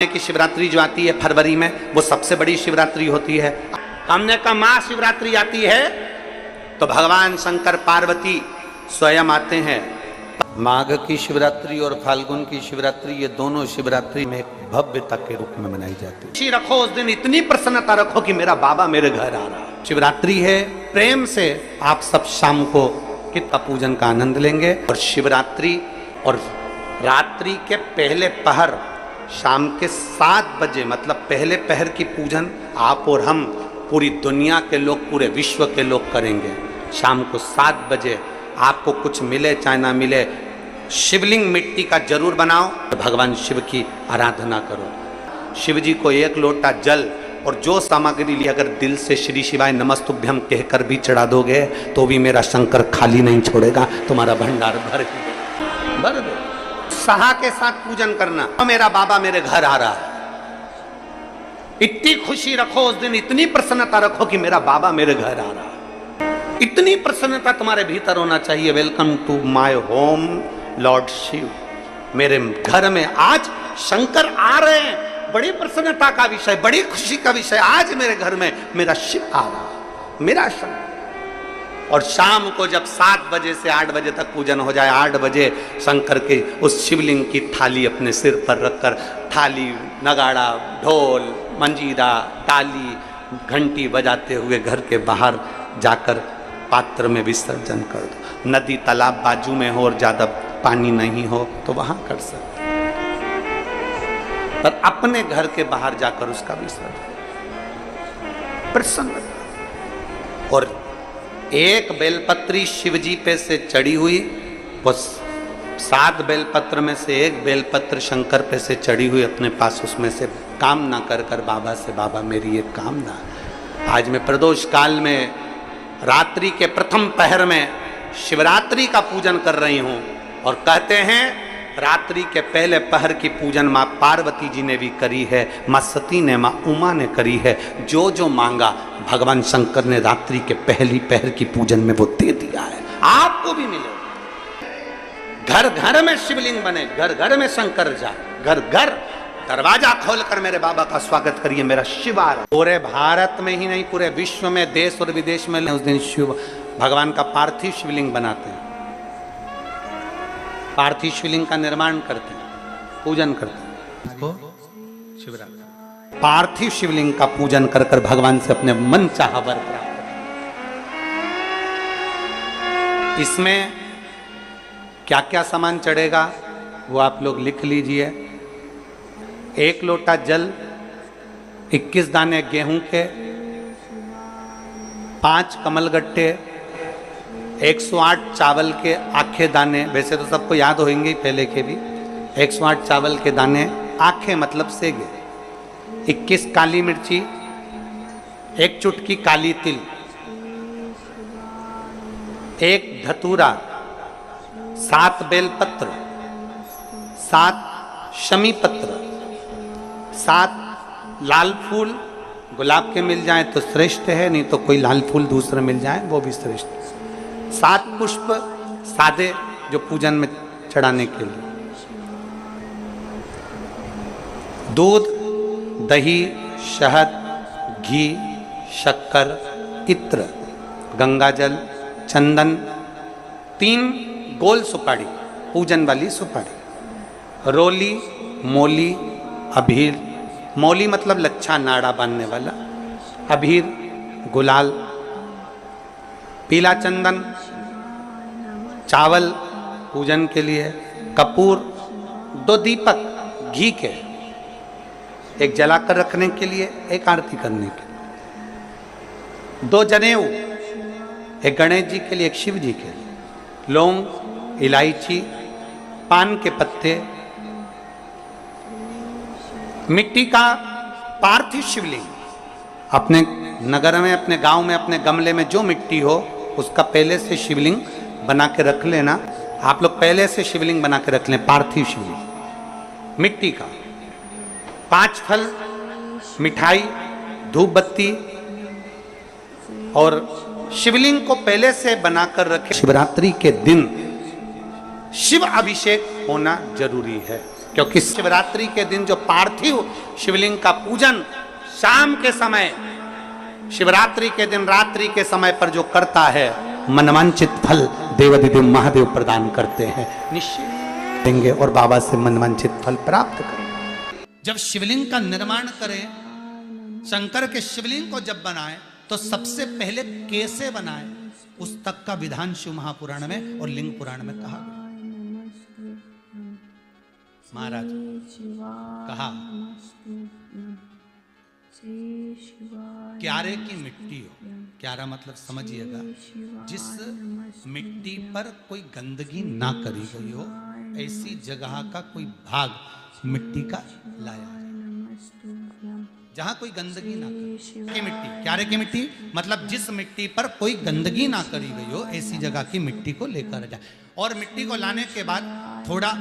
की शिवरात्रि जो आती है फरवरी में, वो सबसे बड़ी शिवरात्रि होती है। हमने कहा महाशिवरात्रि आती है तो भगवान शंकर पार्वती स्वयं आते हैं। माघ की शिवरात्रि और फाल्गुन की शिवरात्रि, ये दोनों शिवरात्रि में एक भव्यता के रूप में मनाई जाती है। खुशी रखो उस दिन, इतनी प्रसन्नता रखो कि मेरा बाबा मेरे घर आ रहा है। शिवरात्रि है, प्रेम से आप सब शाम को कितना पूजन का आनंद लेंगे। और शिवरात्रि और रात्रि के पहले पहर शाम के 7 बजे, मतलब पहले पहर की पूजन आप और हम, पूरी दुनिया के लोग, पूरे विश्व के लोग करेंगे। शाम को 7 बजे आपको कुछ मिले चाहे ना मिले, शिवलिंग मिट्टी का जरूर बनाओ, भगवान शिव की आराधना करो। शिव जी को 1 लोटा जल और जो सामग्री ली, अगर दिल से श्री शिवाय नमस्तुभ्यम कहकर भी चढ़ा दोगे तो भी मेरा शंकर खाली नहीं छोड़ेगा, तुम्हारा भंडार भर दे। सहा के साथ पूजन करना, मेरा बाबा मेरे घर आ रहा है। इतनी खुशी रखो उस दिन, इतनी प्रसन्नता रखो कि मेरा बाबा मेरे घर आ रहा है। इतनी प्रसन्नता तुम्हारे भीतर होना चाहिए। Welcome to my home Lord Shiva, मेरे घर में आज शंकर आ रहे हैं। बड़ी प्रसन्नता का विषय, बड़ी खुशी का विषय, आज मेरे घर में मेरा शिव आ रहा है, मेरा शंकर। और शाम को जब 7 बजे से 8 बजे तक पूजन हो जाए, 8 बजे शंकर के उस शिवलिंग की थाली अपने सिर पर रखकर, थाली, नगाड़ा, ढोल, मंजीरा, ताली, घंटी बजाते हुए घर के बाहर जाकर पात्र में विसर्जन कर दो। नदी तालाब बाजू में हो और ज्यादा पानी नहीं हो तो वहां कर सकते, पर अपने घर के बाहर जाकर उसका विसर्जन प्रसन्न। और एक बेलपत्री शिवजी पे से चढ़ी हुई, वो 7 बेलपत्र में से एक बेलपत्र शंकर पे से चढ़ी हुई अपने पास, उसमें से कामना कर कर बाबा से, बाबा मेरी एक कामना, आज मैं प्रदोष काल में रात्रि के प्रथम पहर में शिवरात्रि का पूजन कर रही हूँ। और कहते हैं रात्रि के पहले पहर की पूजन माँ पार्वती जी ने भी करी है, माँ सती ने, माँ उमा ने करी है। जो जो मांगा भगवान शंकर ने रात्रि के पहली पहर की पूजन में वो दे दिया है, आपको भी मिले। घर घर में शिवलिंग बने, घर घर में शंकर जाए, घर घर दरवाजा खोलकर मेरे बाबा का स्वागत करिए, मेरा शिव आ रहा। पूरे भारत में ही नहीं, पूरे विश्व में, देश और विदेश में उस दिन शिव भगवान का पार्थिव शिवलिंग बनाते हैं, पार्थिव शिवलिंग का निर्माण करते हैं, पूजन करते हैं। शिवरात्रि पार्थिव शिवलिंग का पूजन कर कर भगवान से अपने मन चाहा वर प्राप्त। इसमें क्या क्या सामान चढ़ेगा वो आप लोग लिख लीजिए। 1 लोटा जल, 21 दाने गेहूं के, 5 कमलगट्टे, 108 चावल के आखे दाने, वैसे तो सबको याद होंगे पहले के भी। 108 चावल के दाने, आखे मतलब सेगे, 21 काली मिर्ची, 1 चुटकी काली तिल, 1 धतूरा, 7 बेलपत्र, 7 शमी पत्र, 7 लाल फूल, गुलाब के मिल जाए तो श्रेष्ठ है, नहीं तो कोई लाल फूल दूसरा मिल जाए वो भी श्रेष्ठ है। 7 पुष्प सादे जो पूजन में चढ़ाने के लिए, दूध, दही, शहद, घी, शक्कर, इत्र, गंगाजल, चंदन, 3 गोल सुपारी, पूजन वाली सुपारी, रोली, मोली, अबीर, मौली मतलब लच्छा नाड़ा बांधने वाला, अबीर, गुलाल, पीला चंदन, चावल पूजन के लिए, कपूर, 2 दीपक घी के, 1 जलाकर रखने के लिए, 1 आरती करने के लिए, 2 जनेऊ, 1 गणेश जी के लिए, 1 शिव जी के लिए, लौंग, इलायची, पान के पत्ते, मिट्टी का पार्थिव शिवलिंग। अपने नगर में, अपने गांव में, अपने गमले में जो मिट्टी हो उसका पहले से शिवलिंग बना के रख लेना। आप लोग पहले से शिवलिंग बना के रख लें, पार्थिव शिवलिंग मिट्टी का। 5 फल, मिठाई, धूप बत्ती, और शिवलिंग को पहले से बनाकर रखें। शिवरात्रि के दिन शिव अभिषेक होना जरूरी है। क्योंकि शिवरात्रि के दिन जो पार्थिव शिवलिंग का पूजन शाम के समय, शिवरात्रि के दिन रात्रि के समय पर जो करता है, मनवांचित फल देवाधिदेव महादेव प्रदान करते हैं। निश्चय देंगे और बाबा से मनवांचित फल प्राप्त करें। जब शिवलिंग का निर्माण करें, शंकर के शिवलिंग को जब बनाए तो सबसे पहले कैसे बनाए, उस तक का विधान शिव महापुराण में और लिंग पुराण में कहा गया। महाराज कहा क्यारे की मिट्टी हो, क्यारा मतलब समझिएगा जिस मिट्टी पर कोई गंदगी ना करी गई हो, ऐसी जगह का कोई भाग मिट्टी का लाया जाए जहां कोई गंदगी ना करी। की मिट्टी, क्यारे की मिट्टी मतलब जिस मिट्टी पर कोई गंदगी ना करी गई हो, ऐसी जगह की मिट्टी को लेकर जाए। और मिट्टी को लाने के बाद थोड़ा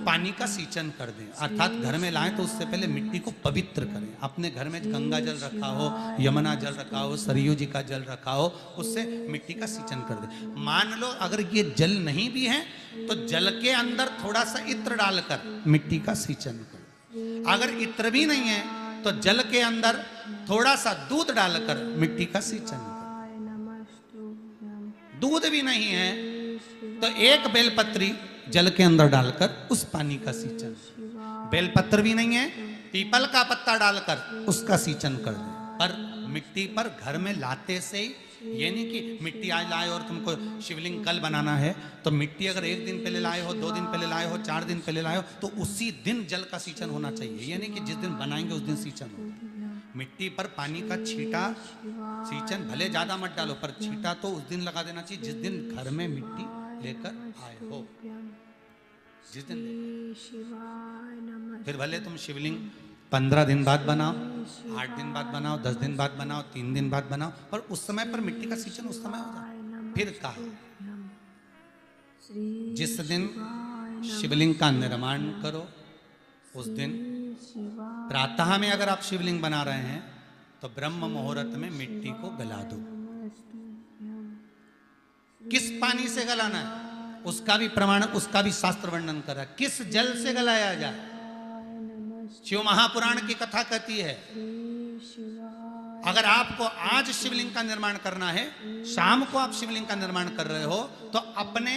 पानी का सींचन कर दें, अर्थात घर में लाएं तो उससे पहले मिट्टी को पवित्र करें। अपने घर में गंगा जल रखा हो, यमुना जल रखा हो, सरयू जी का जल रखा हो, उससे मिट्टी का सींचन कर दें। मान लो अगर ये जल नहीं भी है तो जल के अंदर थोड़ा सा इत्र डालकर मिट्टी का सींचन करें। अगर इत्र भी नहीं है तो जल के अंदर थोड़ा सा दूध डालकर मिट्टी का सींचन करें। दूध भी नहीं है तो एक बेलपत्री जल के अंदर डालकर उस पानी का सींचन। बेलपत्र भी नहीं है, पीपल का पत्ता डालकर उसका सींचन कर दे। पर मिट्टी पर घर में लाते से ही, ये नहीं कि मिट्टी आज लाए और तुमको शिवलिंग कल बनाना है तो मिट्टी अगर 1 दिन पहले लाए हो, 2 दिन पहले लाए हो, 4 दिन पहले लाए हो तो उसी दिन जल का सींचन होना चाहिए। ये नहीं कि जिस दिन बनाएंगे उस दिन सींचन हो। मिट्टी पर पानी का छींटा सींचन भले ज्यादा मत डालो, पर छींटा तो उस दिन लगा देना चाहिए जिस दिन घर में मिट्टी लेकर आए हो, जिस दिन। फिर भले तुम शिवलिंग 15 दिन बाद बनाओ, 8 दिन बाद बनाओ, 10 दिन बाद बनाओ, 3 दिन बाद बनाओ, पर उस समय पर मिट्टी का सींचन उस समय हो जाए। फिर कहा जिस दिन शिवलिंग का निर्माण करो उस दिन प्रातः में अगर आप शिवलिंग बना रहे हैं तो ब्रह्म मुहूर्त में मिट्टी को गला दो। किस पानी से गलाना है उसका भी प्रमाण, उसका भी शास्त्र वर्णन कर रहा है। किस जल से गलाया जाए, शिव महापुराण की कथा कहती है अगर आपको आज शिवलिंग का निर्माण करना है, शाम को आप शिवलिंग का निर्माण कर रहे हो तो अपने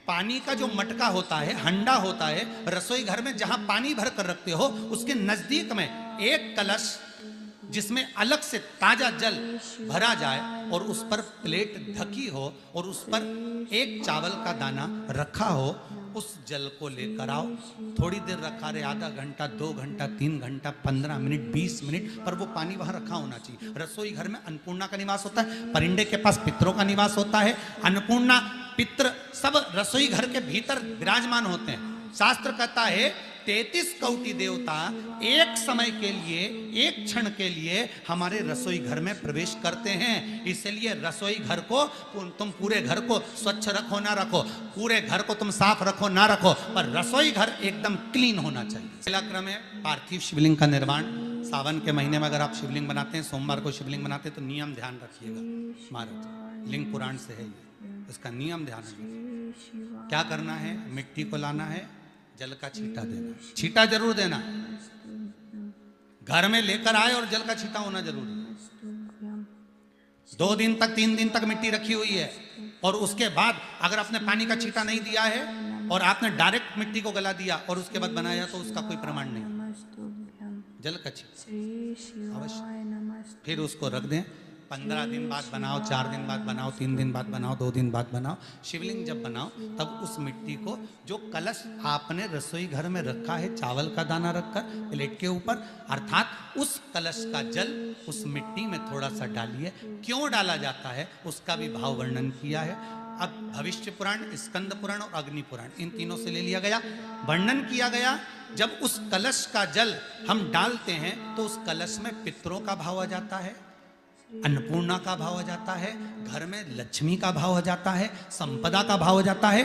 पानी का जो मटका होता है, हंडा होता है, रसोई घर में जहां पानी भर कर रखते हो उसके नजदीक में एक कलश जिसमें अलग से ताजा जल भरा जाए और उस पर प्लेट ढकी हो और उस पर एक चावल का दाना रखा हो, उस जल को लेकर आओ। थोड़ी देर रखा रहे, आधा घंटा, 2 घंटा, 3 घंटा, 15 मिनट, 20 मिनट, पर वो पानी वहां रखा होना चाहिए। रसोई घर में अन्नपूर्णा का निवास होता है, परिंदे के पास पितरों का निवास होता है। अन्नपूर्णा, पित्र सब रसोई घर के भीतर विराजमान होते हैं। शास्त्र कहता है 33 कौटि देवता एक समय के लिए, एक क्षण के लिए हमारे रसोई घर में प्रवेश करते हैं। इसलिए रसोई घर को तुम पूरे घर को स्वच्छ रखो ना रखो, पूरे घर को तुम साफ रखो ना रखो, पर रसोई घर एकदम क्लीन होना चाहिए। पहला क्रम है पार्थिव शिवलिंग का निर्माण। सावन के महीने में अगर आप शिवलिंग बनाते हैं, सोमवार को शिवलिंग बनाते हैं तो नियम ध्यान रखिएगा महाराज, लिंग पुराण से है ये, इसका नियम ध्यान रखिएगा। क्या करना है, मिट्टी को लाना है, जल का छींटा देना, छींटा जरूर देना, घर में लेकर आए और जल का छींटा होना जरूरी है। 2 दिन तक 3 दिन तक मिट्टी रखी हुई है और उसके बाद अगर आपने पानी का छींटा नहीं दिया है और आपने डायरेक्ट मिट्टी को गला दिया और उसके बाद बनाया तो उसका कोई प्रमाण नहीं। जल का छींटा अवश्य, फिर उसको रख दें। 15 दिन बाद बनाओ, 4 दिन बाद बनाओ, 3 दिन बाद बनाओ, 2 दिन बाद बनाओ। शिवलिंग जब बनाओ तब उस मिट्टी को, जो कलश आपने रसोई घर में रखा है चावल का दाना रखकर प्लेट के ऊपर, अर्थात उस कलश का जल उस मिट्टी में थोड़ा सा डालिए। क्यों डाला जाता है उसका भी भाव वर्णन किया है। अब भविष्य पुराण, स्कंद पुराण और अग्नि पुराण, इन तीनों से ले लिया गया, वर्णन किया गया। जब उस कलश का जल हम डालते हैं तो उस कलश में पितरों का भाव आ जाता है, अन्नपूर्णा का भाव हो जाता है, घर में लक्ष्मी का भाव हो जाता है, संपदा का भाव हो जाता है।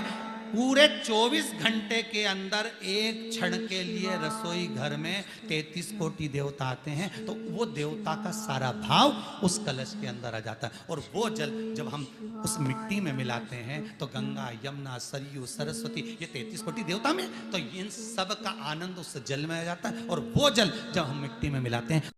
पूरे 24 घंटे के अंदर एक क्षण के लिए रसोई घर में 33 कोटि देवता आते हैं, तो वो देवता का सारा भाव उस कलश के अंदर आ जाता है। और वो जल जब हम उस मिट्टी में मिलाते हैं तो गंगा, यमुना, सरयू, सरस्वती, ये 33 कोटि देवता में, तो इन सब का आनंद उस जल में आ जाता है। और वो जल जब हम मिट्टी में मिलाते हैं